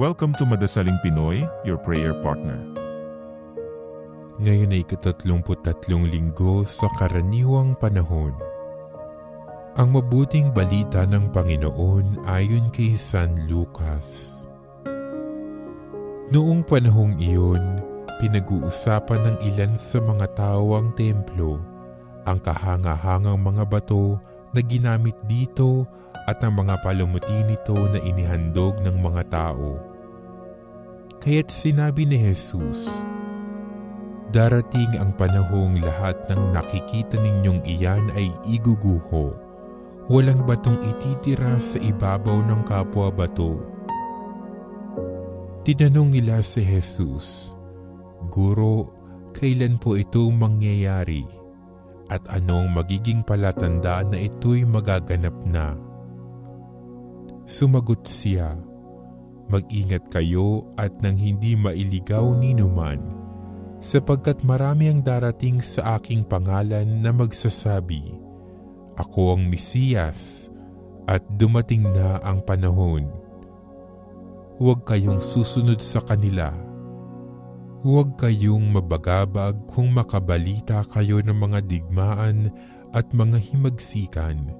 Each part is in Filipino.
Welcome to Madasaling Pinoy, your prayer partner. Ngayon ay 33 linggo sa karaniwang panahon. Ang mabuting balita ng Panginoon ayon kay San Lucas. Noong panahong iyon, pinag-uusapan ng ilan sa mga tao ang templo, ang kahanga-hangang mga bato na ginamit dito at ang mga palumuti nito na inihandog ng mga tao. Kaya't sinabi ni Jesus, "Darating ang panahong lahat ng nakikita ninyong iyan ay iguguho. Walang batong ititira sa ibabaw ng kapwa bato." Tinanong nila si Jesus, "Guro, kailan po ito mangyayari? At anong magiging palatandaan na ito'y magaganap na?" Sumagot siya, "Mag-ingat kayo at nang hindi mailigaw ninuman, sapagkat marami ang darating sa aking pangalan na magsasabi, 'Ako ang Mesiyas,' at dumating na ang panahon. Huwag kayong susunod sa kanila. Huwag kayong mabagabag kung makabalita kayo ng mga digmaan at mga himagsikan.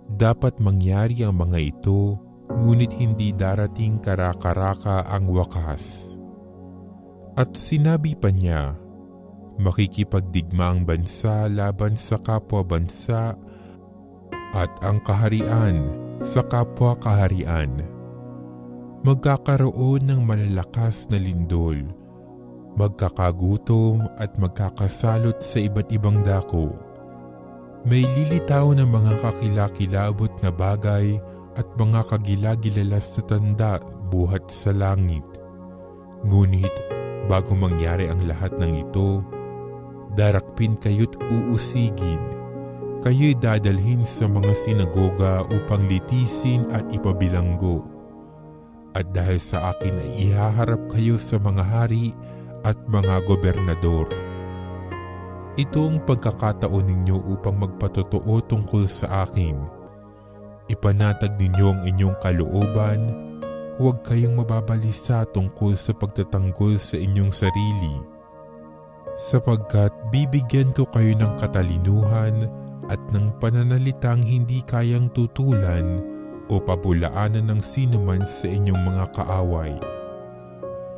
Dapat mangyari ang mga ito, ngunit hindi darating kara-karaka ang wakas." At sinabi pa niya, "Makikipagdigma ang bansa laban sa kapwa bansa at ang kaharian sa kapwa kaharian. Magkakaroon ng malalakas na lindol, magkakagutom at magkakasalot sa iba't ibang dako. May lilitaw ng mga kakilakilabot na bagay at mga kagilagilalas na tanda buhat sa langit. Ngunit bago mangyari ang lahat ng ito, darakpin kayo't uusigin. Kayo'y dadalhin sa mga sinagoga upang litisin at ipabilanggo. At dahil sa akin ay ihaharap kayo sa mga hari at mga gobernador. Ito ang pagkakataon ninyo upang magpatotoo tungkol sa akin. Ipanatag ninyo ang inyong kalooban. Huwag kayong mababalisa tungkol sa pagtatanggol sa inyong sarili. Sapagkat bibigyan ko kayo ng katalinuhan at ng pananalitang hindi kayang tutulan o pabulaanan ng sinuman sa inyong mga kaaway.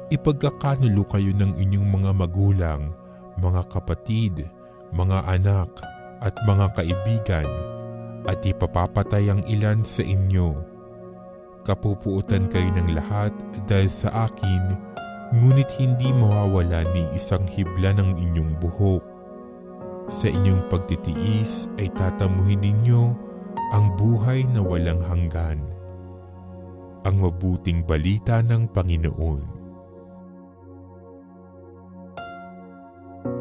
Ipagkakanulo kayo ng inyong mga magulang, mga kapatid, mga anak, at mga kaibigan, at ipapapatay ang ilan sa inyo. Kapupuutan kayo ng lahat dahil sa akin, ngunit hindi mawawala ni isang hibla ng inyong buhok. Sa inyong pagtitiis ay tatamuhin ninyo ang buhay na walang hanggan." Ang mabuting balita ng Panginoon.